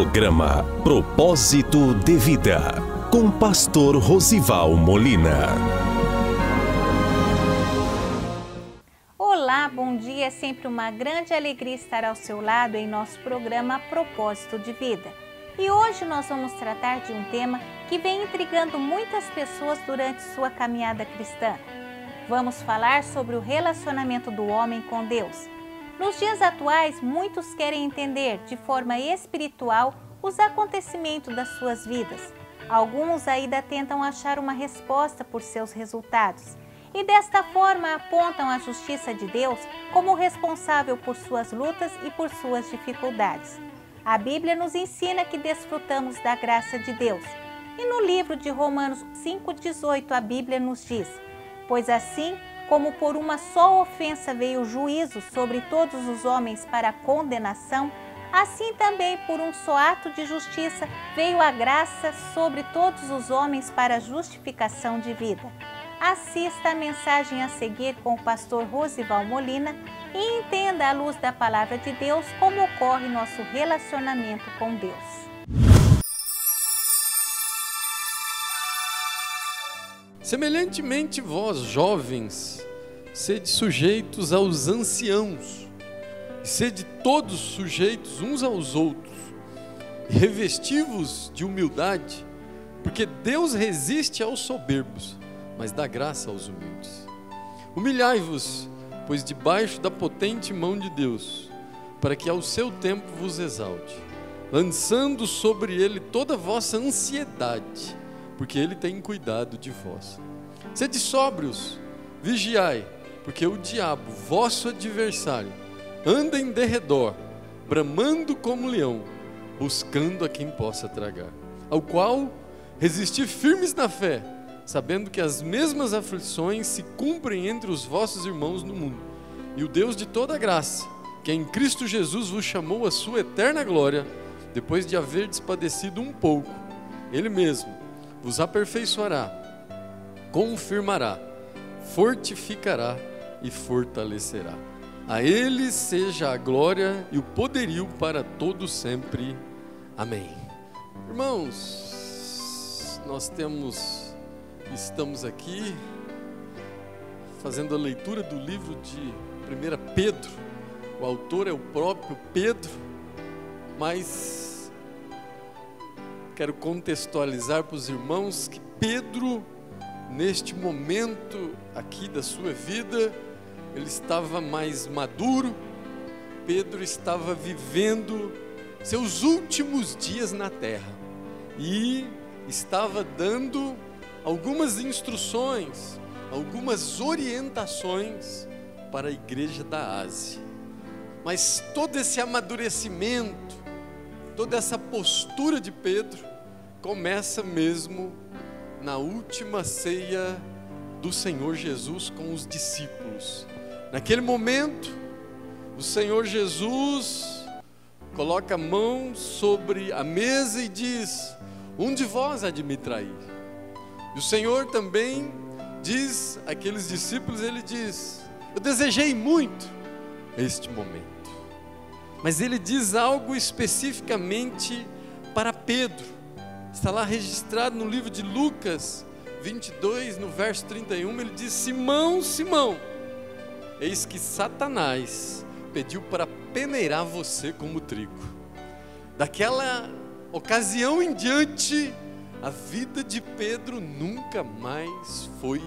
Programa Propósito de Vida, com Pastor Rosival Molina. Olá, bom dia. É sempre uma grande alegria estar ao seu lado em nosso programa Propósito de Vida. E hoje nós vamos tratar de um tema que vem intrigando muitas pessoas durante sua caminhada cristã. Vamos falar sobre o relacionamento do homem com Deus. Nos dias atuais, muitos querem entender de forma espiritual os acontecimentos das suas vidas. Alguns ainda tentam achar uma resposta por seus resultados e desta forma apontam a justiça de Deus como responsável por suas lutas e por suas dificuldades. A Bíblia nos ensina que desfrutamos da graça de Deus. E no livro de Romanos 5,18 a Bíblia nos diz: pois assim como por uma só ofensa veio o juízo sobre todos os homens para a condenação, assim também por um só ato de justiça veio a graça sobre todos os homens para a justificação de vida. Assista a mensagem a seguir com o pastor Rosival Molina e entenda à luz da palavra de Deus como ocorre nosso relacionamento com Deus. Semelhantemente vós, jovens, sede sujeitos aos anciãos, e sede todos sujeitos uns aos outros, e revesti-vos de humildade, porque Deus resiste aos soberbos, mas dá graça aos humildes. Humilhai-vos, pois debaixo da potente mão de Deus, para que ao seu tempo vos exalte, lançando sobre ele toda a vossa ansiedade, porque ele tem cuidado de vós. Sede sóbrios, vigiai, porque o diabo, vosso adversário, anda em derredor, bramando como leão, buscando a quem possa tragar, ao qual resisti firmes na fé, sabendo que as mesmas aflições se cumprem entre os vossos irmãos no mundo. E o Deus de toda graça, que em Cristo Jesus vos chamou à sua eterna glória, depois de haverdes padecido um pouco, Ele mesmo vos aperfeiçoará, confirmará, fortificará e fortalecerá. A Ele seja a glória e o poderio para todo sempre. Amém. Irmãos, estamos aqui fazendo a leitura do livro de 1 Pedro. O autor é o próprio Pedro, mas quero contextualizar para os irmãos que Pedro, neste momento aqui da sua vida, ele estava mais maduro. Pedro estava vivendo seus últimos dias na terra e estava dando algumas instruções, algumas orientações para a igreja da Ásia. Mas todo esse amadurecimento, toda essa postura de Pedro começa mesmo na última ceia do Senhor Jesus com os discípulos. Naquele momento, o Senhor Jesus coloca a mão sobre a mesa e diz: um de vós há de me trair. E o Senhor também diz àqueles discípulos, ele diz: eu desejei muito este momento. Mas ele diz algo especificamente para Pedro. Está lá registrado no livro de Lucas 22, no verso 31, ele diz: Simão, Simão, eis que Satanás pediu para peneirar você como trigo. Daquela ocasião em diante, a vida de Pedro nunca mais foi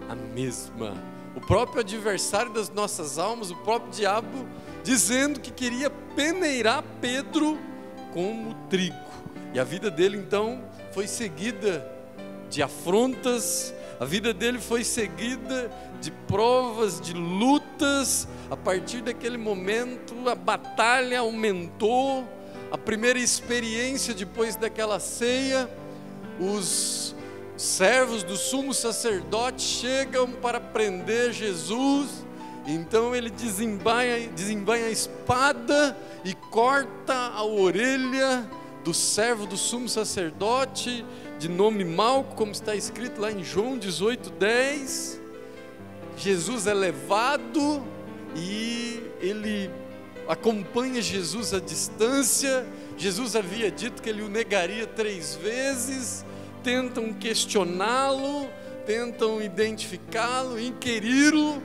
a mesma. O próprio adversário das nossas almas, o próprio diabo, dizendo que queria peneirar Pedro como trigo. E a vida dele então foi seguida de afrontas, a vida dele foi seguida de provas, de lutas. A partir daquele momento a batalha aumentou. A primeira experiência depois daquela ceia, os servos do sumo sacerdote chegam para prender Jesus. Então ele desembainha a espada e corta a orelha do servo do sumo sacerdote, de nome Malco, como está escrito lá em João 18:10. Jesus é levado e ele acompanha Jesus à distância. Jesus havia dito que ele o negaria 3 vezes, tentam questioná-lo, tentam identificá-lo, inquiri-lo,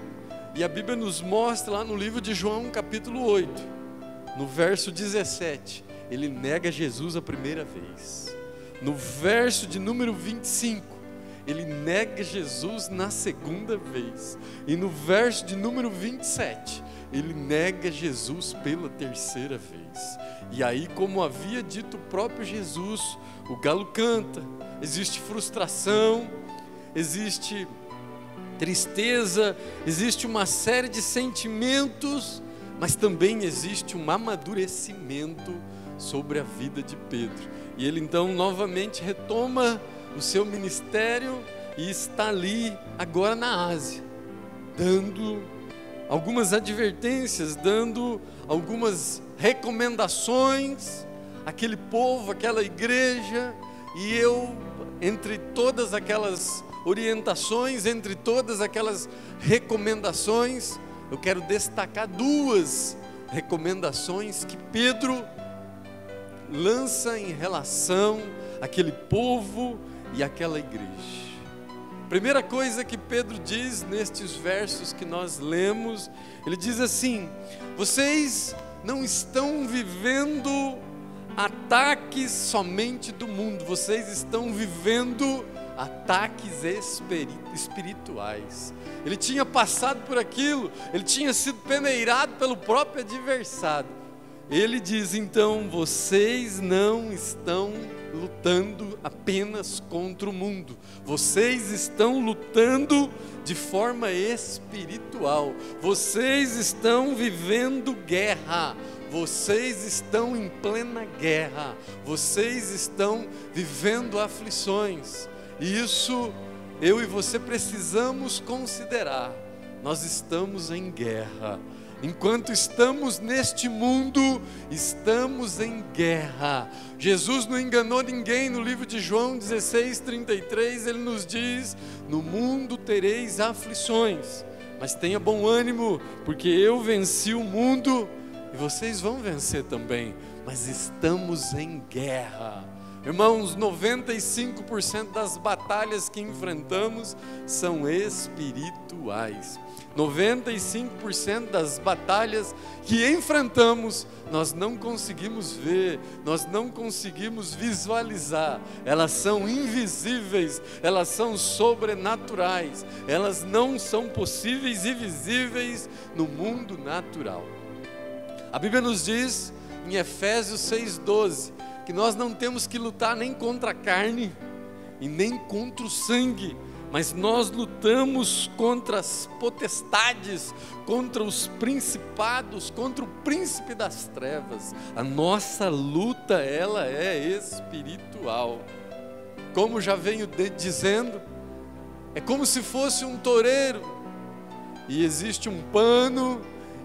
e a Bíblia nos mostra lá no livro de João, capítulo 8, no verso 17, ele nega Jesus a primeira vez. No verso de número 25, ele nega Jesus na segunda vez. E no verso de número 27, ele nega Jesus pela terceira vez. E aí, como havia dito o próprio Jesus, o galo canta, existe frustração, existe tristeza, existe uma série de sentimentos, mas também existe um amadurecimento sobre a vida de Pedro. E ele então novamente retoma o seu ministério e está ali agora na Ásia, dando algumas advertências, dando algumas recomendações àquele povo, àquela igreja. E eu, entre todas aquelas orientações, entre todas aquelas recomendações, eu quero destacar 2 recomendações que Pedro lança em relação àquele povo e àquela igreja. Primeira coisa que Pedro diz nestes versos que nós lemos, ele diz assim: vocês não estão vivendo ataques somente do mundo, vocês estão vivendo ataques espirituais. Ele tinha passado por aquilo, ele tinha sido peneirado pelo próprio adversário. Ele diz então: vocês não estão lutando apenas contra o mundo, vocês estão lutando de forma espiritual, vocês estão vivendo guerra, vocês estão em plena guerra, vocês estão vivendo aflições. E isso eu e você precisamos considerar. Nós estamos em guerra. Enquanto estamos neste mundo, estamos em guerra. Jesus não enganou ninguém. No livro de João 16:33, ele nos diz: no mundo tereis aflições, mas tenha bom ânimo, porque eu venci o mundo e vocês vão vencer também. Mas estamos em guerra. Irmãos, 95% das batalhas que enfrentamos são espirituais. 95% das batalhas que enfrentamos, nós não conseguimos ver, nós não conseguimos visualizar. Elas são invisíveis, elas são sobrenaturais, elas não são possíveis e visíveis no mundo natural. A Bíblia nos diz em Efésios 6:12 que nós não temos que lutar nem contra a carne e nem contra o sangue, mas nós lutamos contra as potestades, contra os principados, contra o príncipe das trevas. A nossa luta, ela é espiritual. Como já venho dizendo, é como se fosse um toureiro, e existe um pano,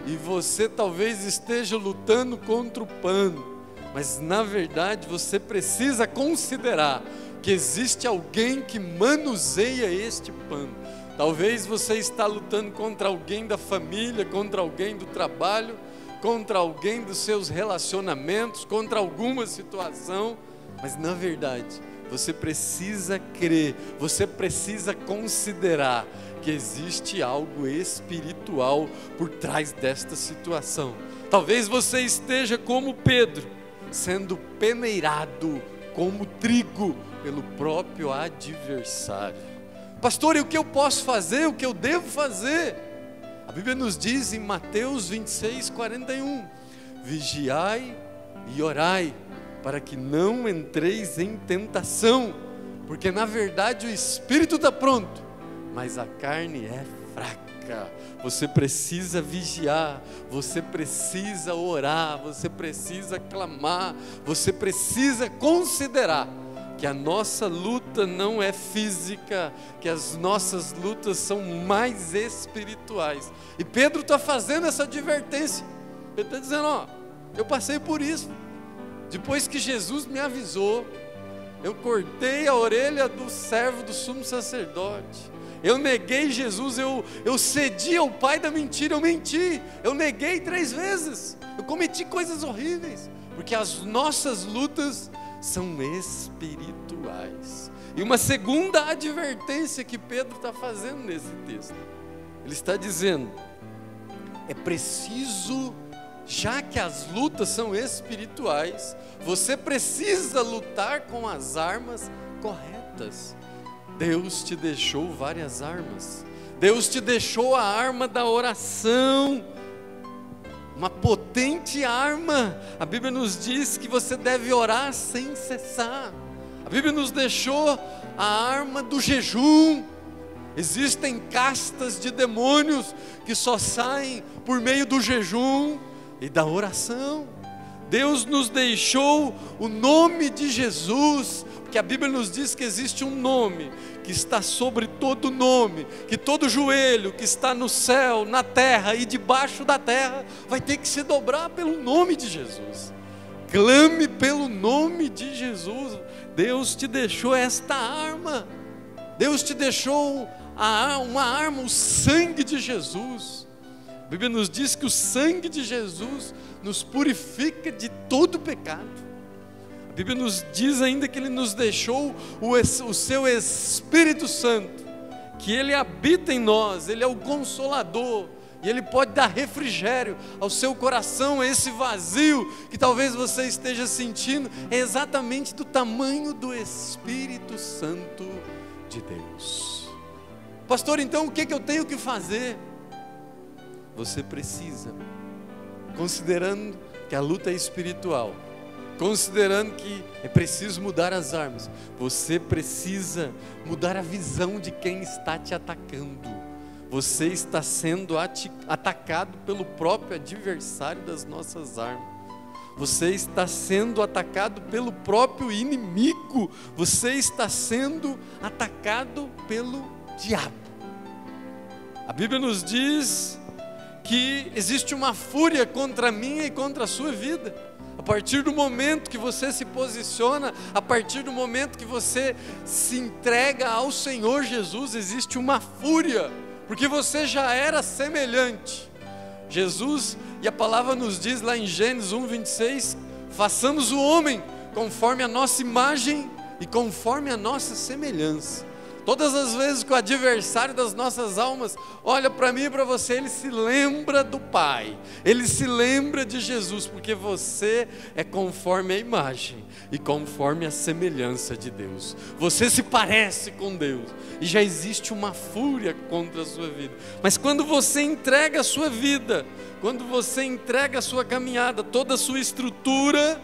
e você talvez esteja lutando contra o pano, mas na verdade você precisa considerar que existe alguém que manuseia este pano. Talvez você está lutando contra alguém da família, contra alguém do trabalho, contra alguém dos seus relacionamentos, contra alguma situação, mas na verdade você precisa crer, você precisa considerar que existe algo espiritual por trás desta situação. Talvez você esteja como Pedro, sendo peneirado como trigo pelo próprio adversário. Pastor, e o que eu posso fazer? O que eu devo fazer? A Bíblia nos diz em Mateus 26:41: vigiai e orai, para que não entreis em tentação, porque na verdade o espírito está pronto, mas a carne é fraca. Você precisa vigiar, você precisa orar, você precisa clamar, você precisa considerar que a nossa luta não é física, que as nossas lutas são mais espirituais. E Pedro está fazendo essa advertência. Ele está dizendo: ó, eu passei por isso. Depois que Jesus me avisou, eu cortei a orelha do servo do sumo sacerdote. Eu neguei Jesus, eu cedi ao pai da mentira, eu menti, eu neguei 3 vezes, eu cometi coisas horríveis. porque as nossas lutas são espirituais. E uma segunda advertência que Pedro está fazendo nesse texto, ele está dizendo: é preciso, já que as lutas são espirituais, você precisa lutar com as armas corretas. Deus te deixou várias armas. Deus te deixou a arma da oração, uma potente arma. A Bíblia nos diz que você deve orar sem cessar. A Bíblia nos deixou a arma do jejum. Existem castas de demônios que só saem por meio do jejum e da oração. Deus nos deixou o nome de Jesus, porque a Bíblia nos diz que existe um nome que está sobre todo nome, que todo joelho que está no céu, na terra e debaixo da terra vai ter que se dobrar pelo nome de Jesus. Clame pelo nome de Jesus. Deus te deixou esta arma. Deus te deixou uma arma, o sangue de Jesus. A Bíblia nos diz que o sangue de Jesus nos purifica de todo pecado. A Bíblia nos diz ainda que Ele nos deixou o seu Espírito Santo, que Ele habita em nós, Ele é o Consolador, e Ele pode dar refrigério ao seu coração. Esse vazio que talvez você esteja sentindo é exatamente do tamanho do Espírito Santo de Deus. Pastor, então o que eu tenho que fazer? Você precisa, considerando que a luta é espiritual, considerando que é preciso mudar as armas, você precisa mudar a visão de quem está te atacando. Você está sendo atacado pelo próprio adversário das nossas armas. Você está sendo atacado pelo próprio inimigo. Você está sendo atacado pelo diabo. A Bíblia nos diz que existe uma fúria contra a minha e contra a sua vida. A partir do momento que você se posiciona, a partir do momento que você se entrega ao Senhor Jesus, existe uma fúria, porque você já era semelhante. Jesus, e a palavra nos diz lá em Gênesis 1:26, façamos o homem conforme a nossa imagem e conforme a nossa semelhança. Todas as vezes que o adversário das nossas almas olha para mim e para você, ele se lembra do Pai, ele se lembra de Jesus, porque você é conforme a imagem e conforme a semelhança de Deus. Você se parece com Deus e já existe uma fúria contra a sua vida. Mas quando você entrega a sua vida, quando você entrega a sua caminhada, toda a sua estrutura,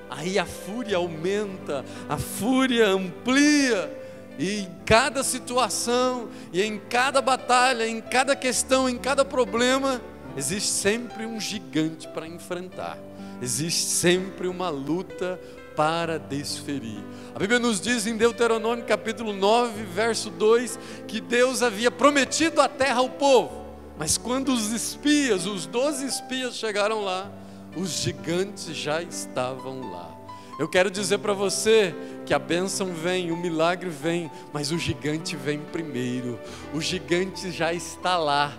aí a fúria aumenta, a fúria amplia. E em cada situação, e em cada batalha, em cada questão, em cada problema, existe sempre um gigante para enfrentar. Existe sempre uma luta para desferir. A Bíblia nos diz em Deuteronômio capítulo 9, verso 2, que Deus havia prometido a terra ao povo. Mas quando os espias, os 12 espias chegaram lá, os gigantes já estavam lá. Eu quero dizer para você que a bênção vem, o milagre vem, mas o gigante vem primeiro. O gigante já está lá,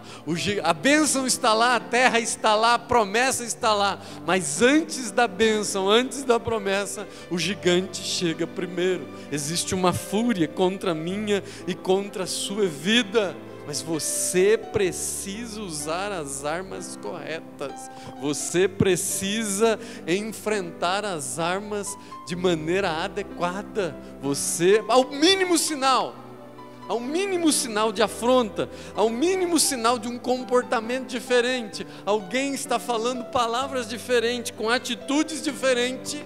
a bênção está lá, a terra está lá, a promessa está lá. Mas antes da bênção, antes da promessa, o gigante chega primeiro. Existe uma fúria contra a minha e contra a sua vida. Mas você precisa usar as armas corretas. Você precisa enfrentar as armas de maneira adequada. Você, ao mínimo sinal de afronta, ao mínimo sinal de um comportamento diferente, alguém está falando palavras diferentes, com atitudes diferentes,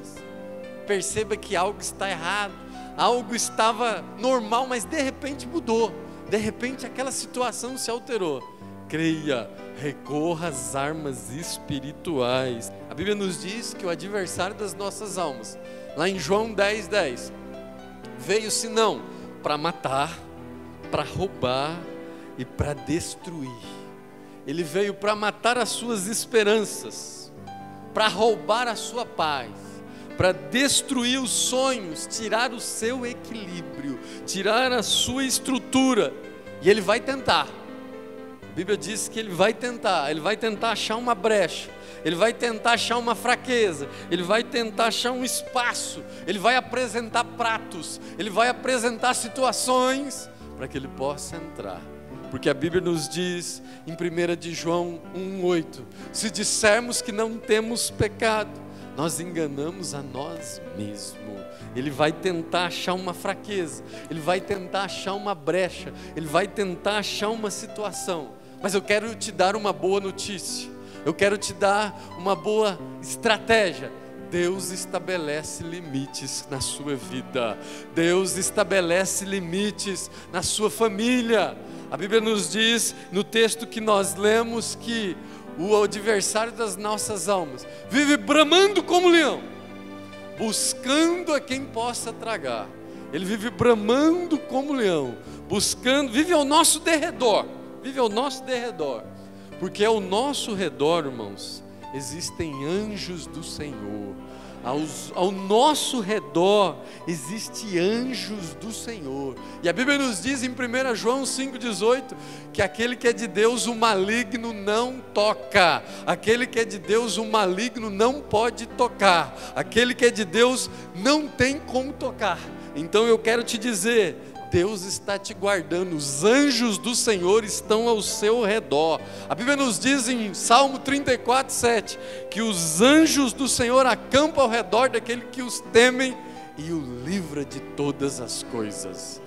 perceba que algo está errado, algo estava normal, mas de repente mudou. De repente aquela situação se alterou. Creia, recorra às armas espirituais. A Bíblia nos diz que o adversário das nossas almas, lá em João 10:10, veio senão para matar, para roubar e para destruir. Ele veio para matar as suas esperanças, para roubar a sua paz, para destruir os sonhos, tirar o seu equilíbrio, tirar a sua estrutura. E ele vai tentar. A Bíblia diz que ele vai tentar achar uma brecha, ele vai tentar achar uma fraqueza, ele vai tentar achar um espaço, ele vai apresentar pratos, ele vai apresentar situações para que ele possa entrar. Porque a Bíblia nos diz em 1 de João 1,8: se dissermos que não temos pecado, nós enganamos a nós mesmos. Ele vai tentar achar uma fraqueza, ele vai tentar achar uma brecha, ele vai tentar achar uma situação. Mas eu quero te dar uma boa notícia, eu quero te dar uma boa estratégia. Deus estabelece limites na sua vida, Deus estabelece limites na sua família. A Bíblia nos diz no texto que nós lemos que o adversário das nossas almas vive bramando como leão, buscando a quem possa tragar. Ele vive bramando como leão, buscando, vive ao nosso derredor, porque ao nosso redor, irmãos, existem anjos do Senhor. Ao nosso redor existem anjos do Senhor. E a Bíblia nos diz em 1 João 5,18 que aquele que é de Deus o maligno não toca. Aquele que é de Deus o maligno não pode tocar. Aquele que é de Deus não tem como tocar. Então eu quero te dizer, Deus está te guardando, os anjos do Senhor estão ao seu redor. A Bíblia nos diz em Salmo 34:7 que os anjos do Senhor acampam ao redor daquele que os temem e o livra de todas as coisas.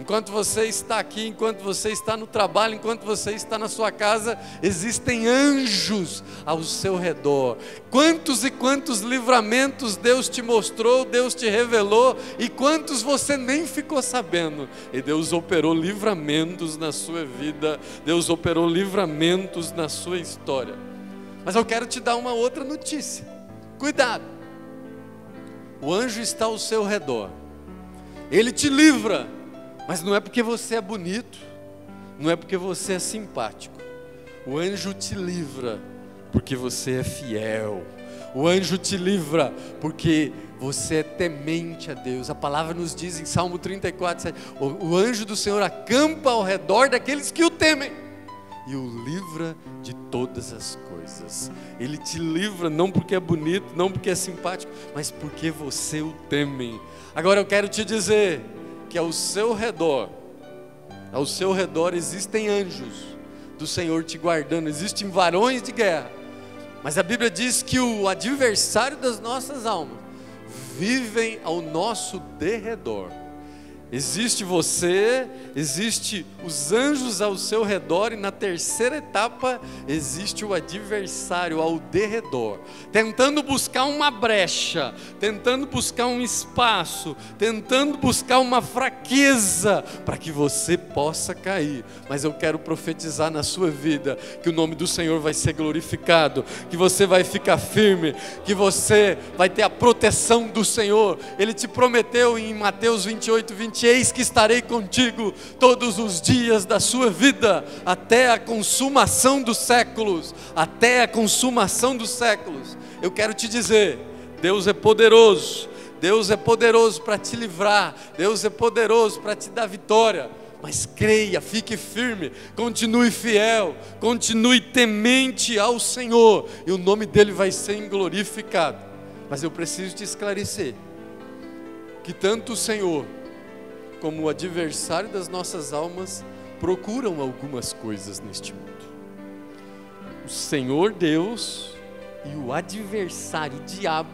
Enquanto você está aqui, enquanto você está no trabalho, enquanto você está na sua casa, existem anjos ao seu redor. Quantos e quantos livramentos Deus te mostrou, Deus te revelou, e quantos você nem ficou sabendo. E Deus operou livramentos na sua vida, Deus operou livramentos na sua história. Mas eu quero te dar uma outra notícia. Cuidado, o anjo está ao seu redor, ele te livra. Mas não é porque você é bonito, não é porque você é simpático. O anjo te livra porque você é fiel. O anjo te livra porque você é temente a Deus. A palavra nos diz em Salmo 34:7, o anjo do Senhor acampa ao redor daqueles que o temem e o livra de todas as coisas. Ele te livra não porque é bonito, não porque é simpático, mas porque você o teme. Agora eu quero te dizer que ao seu redor existem anjos do Senhor te guardando, existem varões de guerra. Mas a Bíblia diz que o adversário das nossas almas vivem ao nosso derredor. Existe você, existe os anjos ao seu redor, e na terceira etapa existe o adversário ao derredor, tentando buscar uma brecha, tentando buscar um espaço, tentando buscar uma fraqueza para que você possa cair. Mas eu quero profetizar na sua vida que o nome do Senhor vai ser glorificado, que você vai ficar firme, que você vai ter a proteção do Senhor. Ele te prometeu em Mateus 28:20: eis que estarei contigo todos os dias da sua vida, até a consumação dos séculos, até a consumação dos séculos. Eu quero te dizer, Deus é poderoso para te livrar, Deus é poderoso para te dar vitória. Mas creia, fique firme, continue fiel, continue temente ao Senhor, e o nome dele vai ser glorificado. Mas eu preciso te esclarecer que tanto o Senhor como o adversário das nossas almas procuram algumas coisas neste mundo. O Senhor Deus e o adversário, o diabo,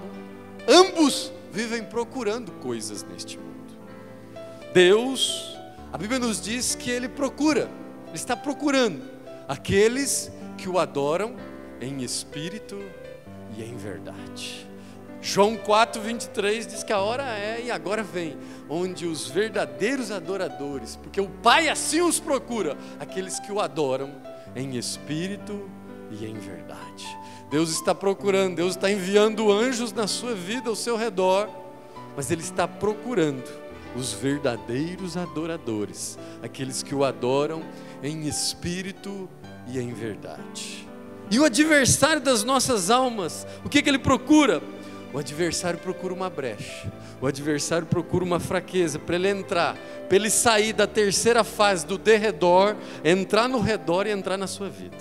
ambos vivem procurando coisas neste mundo. Deus, a Bíblia nos diz que Ele procura, Ele está procurando aqueles que o adoram em espírito e em verdade. João 4:23 diz que a hora é e agora vem, onde os verdadeiros adoradores, porque o Pai assim os procura, aqueles que o adoram em espírito e em verdade. Deus está procurando, Deus está enviando anjos na sua vida, ao seu redor, mas Ele está procurando os verdadeiros adoradores, aqueles que o adoram em espírito e em verdade. E o adversário das nossas almas, o que ele procura? O adversário procura uma brecha, o adversário procura uma fraqueza para ele entrar, para ele sair da terceira fase do derredor, entrar no redor e entrar na sua vida.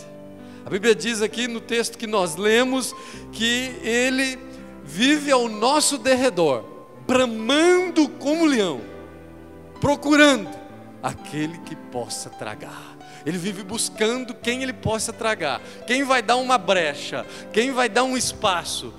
A Bíblia diz aqui no texto que nós lemos que ele vive ao nosso derredor, bramando como leão, procurando aquele que possa tragar. Ele vive buscando quem ele possa tragar, quem vai dar uma brecha, quem vai dar um espaço.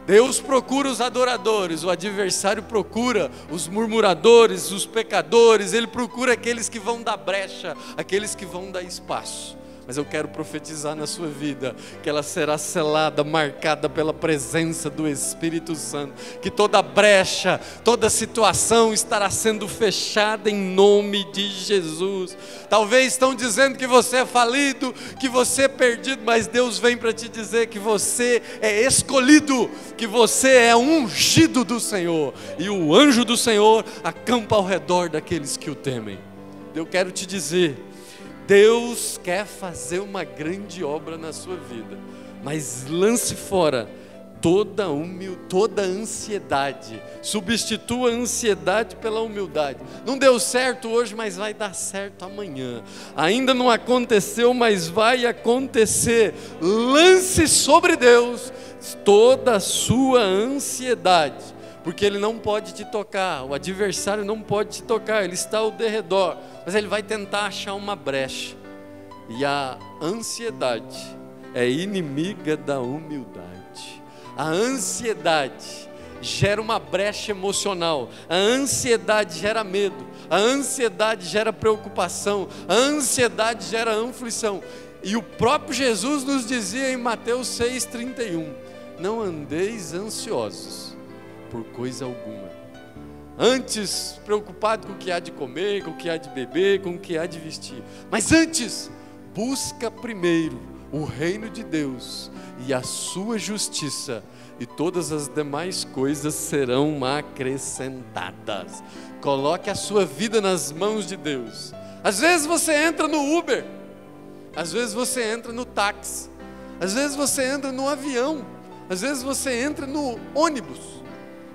Deus procura os adoradores, o adversário procura os murmuradores, os pecadores. Ele procura aqueles que vão dar brecha, aqueles que vão dar espaço. Mas eu quero profetizar na sua vida que ela será selada, marcada pela presença do Espírito Santo, que toda brecha, toda situação estará sendo fechada em nome de Jesus. Talvez estão dizendo que você é falido, que você é perdido, mas Deus vem para te dizer que você é escolhido, que você é ungido do Senhor, e o anjo do Senhor acampa ao redor daqueles que o temem. Eu quero te dizer, Deus quer fazer uma grande obra na sua vida, mas lance fora toda ansiedade, substitua a ansiedade pela humildade. Não deu certo hoje, mas vai dar certo amanhã. Ainda não aconteceu, mas vai acontecer. Lance sobre Deus toda a sua ansiedade, porque Ele não pode te tocar, o adversário não pode te tocar, ele está ao derredor, mas ele vai tentar achar uma brecha. E a ansiedade é inimiga da humildade. A ansiedade gera uma brecha emocional, a ansiedade gera medo, a ansiedade gera preocupação, a ansiedade gera aflição. E o próprio Jesus nos dizia em Mateus 6,31: não andeis ansiosos por coisa alguma, antes preocupado com o que há de comer, com o que há de beber, com o que há de vestir, mas antes busca primeiro o reino de Deus e a sua justiça, e todas as demais coisas serão acrescentadas. Coloque a sua vida nas mãos de Deus. Às vezes você entra no Uber, às vezes você entra no táxi, às vezes você entra no avião, às vezes você entra no ônibus,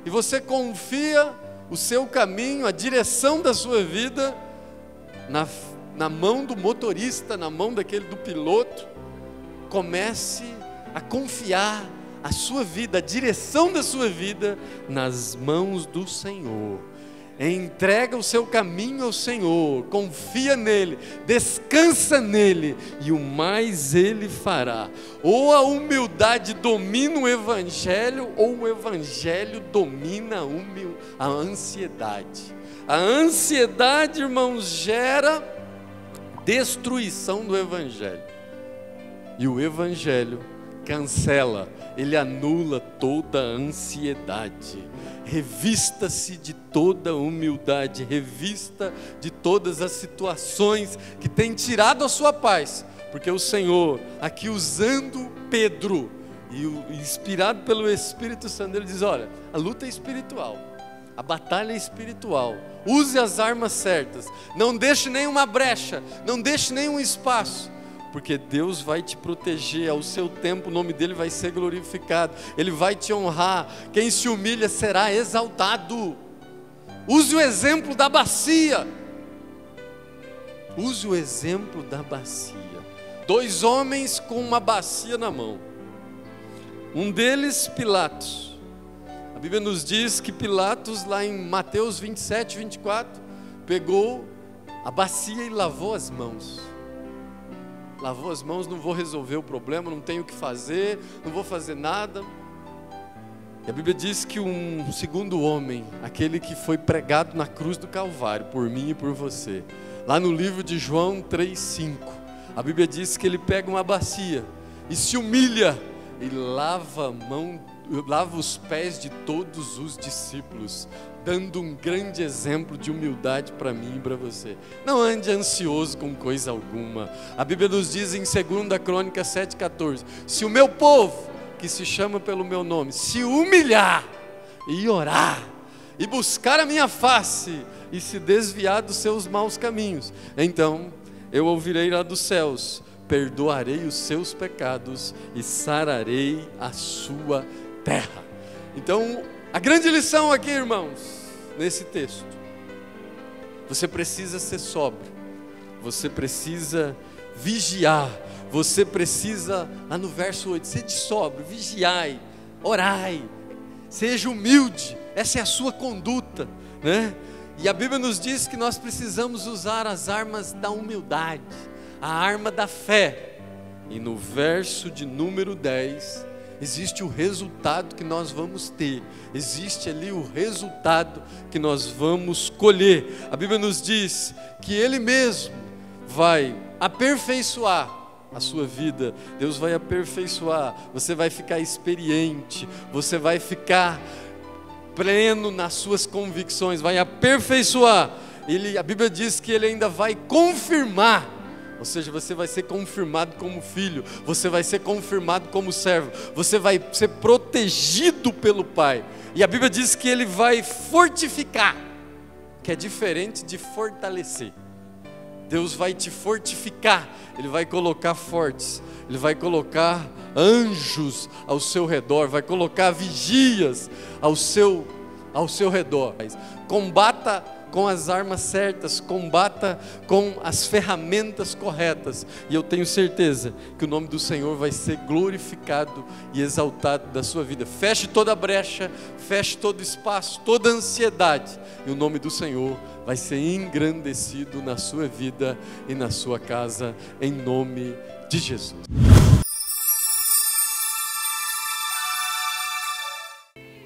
e você confia o seu caminho, a direção da sua vida na mão do motorista, na mão do piloto. Comece a confiar a sua vida, a direção da sua vida nas mãos do Senhor. Entrega o seu caminho ao Senhor, confia nele, descansa nele, e o mais ele fará. Ou a humildade domina o evangelho, ou o evangelho domina a ansiedade. A ansiedade, irmãos, gera destruição do evangelho, e o evangelho cancela, ele anula toda a ansiedade. Revista-se de toda a humildade, revista de todas as situações que têm tirado a sua paz, porque o Senhor, aqui usando Pedro, e inspirado pelo Espírito Santo, ele diz: olha, a luta é espiritual, a batalha é espiritual, use as armas certas, não deixe nenhuma brecha, não deixe nenhum espaço, porque Deus vai te proteger, ao seu tempo o nome dele vai ser glorificado, ele vai te honrar, quem se humilha será exaltado. Use o exemplo da bacia, use o exemplo da bacia. 2 homens com uma bacia na mão, um deles Pilatos. A Bíblia nos diz que Pilatos, lá em Mateus 27, 24, pegou a bacia e lavou as mãos. Lavou as mãos, não vou resolver o problema, não tenho o que fazer, não vou fazer nada. E a Bíblia diz que um segundo homem, aquele que foi pregado na cruz do Calvário, por mim e por você, lá no livro de João 3,5, a Bíblia diz que ele pega uma bacia e se humilha e lava os pés de todos os discípulos, dando um grande exemplo de humildade para mim e para você. Não ande ansioso com coisa alguma. A Bíblia nos diz em 2 Crônicas 7,14: se o meu povo, que se chama pelo meu nome, se humilhar e orar, e buscar a minha face, e se desviar dos seus maus caminhos, então eu ouvirei lá dos céus, perdoarei os seus pecados e sararei a sua terra. Então, a grande lição aqui, irmãos, nesse texto: você precisa ser sóbrio, você precisa vigiar. Você precisa, lá no verso 8, sede sóbrio, vigiai, orai, seja humilde. Essa é a sua conduta, né? E a Bíblia nos diz que nós precisamos usar as armas da humildade, a arma da fé. E no verso de número 10, existe o resultado que nós vamos ter, existe ali o resultado que nós vamos colher. A Bíblia nos diz que Ele mesmo vai aperfeiçoar a sua vida. Deus vai aperfeiçoar, você vai ficar experiente, você vai ficar pleno nas suas convicções, vai aperfeiçoar. A Bíblia diz que Ele ainda vai confirmar, ou seja, você vai ser confirmado como filho, você vai ser confirmado como servo, você vai ser protegido pelo Pai. E a Bíblia diz que Ele vai fortificar, que é diferente de fortalecer. Deus vai te fortificar, Ele vai colocar fortes, Ele vai colocar anjos ao seu redor, vai colocar vigias ao seu redor. Combata com as armas certas, combata com as ferramentas corretas, e eu tenho certeza que o nome do Senhor vai ser glorificado e exaltado da sua vida. Feche toda a brecha, feche todo espaço, toda a ansiedade, e o nome do Senhor vai ser engrandecido na sua vida e na sua casa, em nome de Jesus.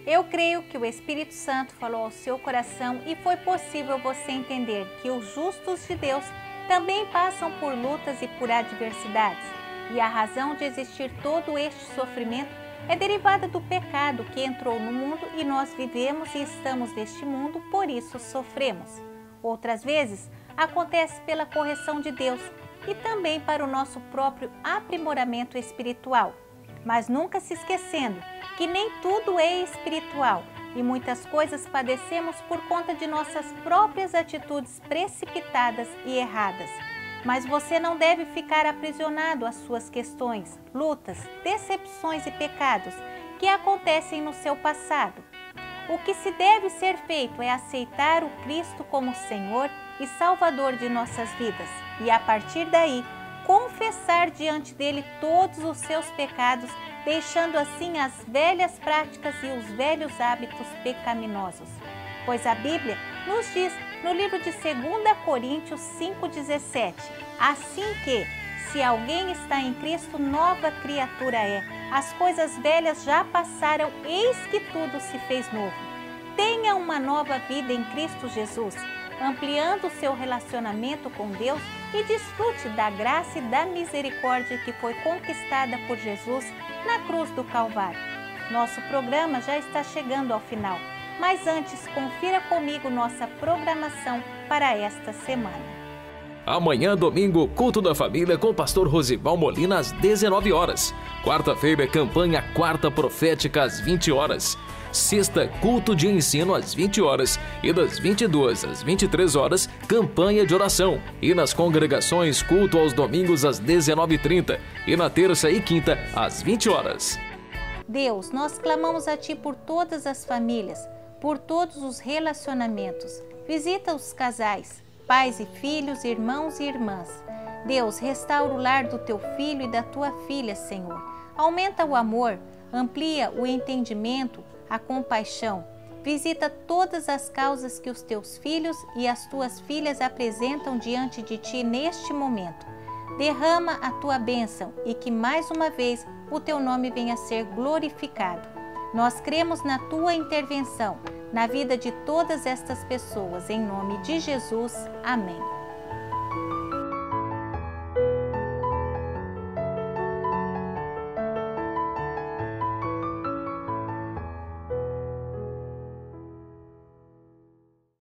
Eu creio que o Espírito Santo falou ao seu coração e foi possível você entender que os justos de Deus também passam por lutas e por adversidades. E a razão de existir todo este sofrimento é derivada do pecado que entrou no mundo e nós vivemos e estamos neste mundo, por isso sofremos. Outras vezes acontece pela correção de Deus e também para o nosso próprio aprimoramento espiritual. Mas nunca se esquecendo que nem tudo é espiritual e muitas coisas padecemos por conta de nossas próprias atitudes precipitadas e erradas. Mas você não deve ficar aprisionado às suas questões, lutas, decepções e pecados que acontecem no seu passado. O que se deve ser feito é aceitar o Cristo como Senhor e Salvador de nossas vidas e, a partir daí, confessar diante dele todos os seus pecados, deixando assim as velhas práticas e os velhos hábitos pecaminosos. Pois a Bíblia nos diz no livro de 2 Coríntios 5,17, assim que, se alguém está em Cristo, nova criatura é. As coisas velhas já passaram, eis que tudo se fez novo. Tenha uma nova vida em Cristo Jesus, ampliando o seu relacionamento com Deus e desfrute da graça e da misericórdia que foi conquistada por Jesus na cruz do Calvário. Nosso programa já está chegando ao final, mas antes confira comigo nossa programação para esta semana. Amanhã, domingo, culto da família com o pastor Rosival Molina às 19 horas. Quarta-feira, campanha Quarta Profética às 20 horas. Sexta, culto de ensino às 20 horas. E das 22 às 23 horas, campanha de oração. E nas congregações, culto aos domingos às 19h30. E na terça e quinta, às 20 horas. Deus, nós clamamos a Ti por todas as famílias, por todos os relacionamentos. Visita os casais, pais e filhos, irmãos e irmãs. Deus, restaura o lar do Teu filho e da Tua filha, Senhor. Aumenta o amor, amplia o entendimento, a compaixão. Visita todas as causas que os Teus filhos e as Tuas filhas apresentam diante de Ti neste momento. Derrama a Tua bênção e que mais uma vez o Teu nome venha a ser glorificado. Nós cremos na Tua intervenção, na vida de todas estas pessoas, em nome de Jesus. Amém.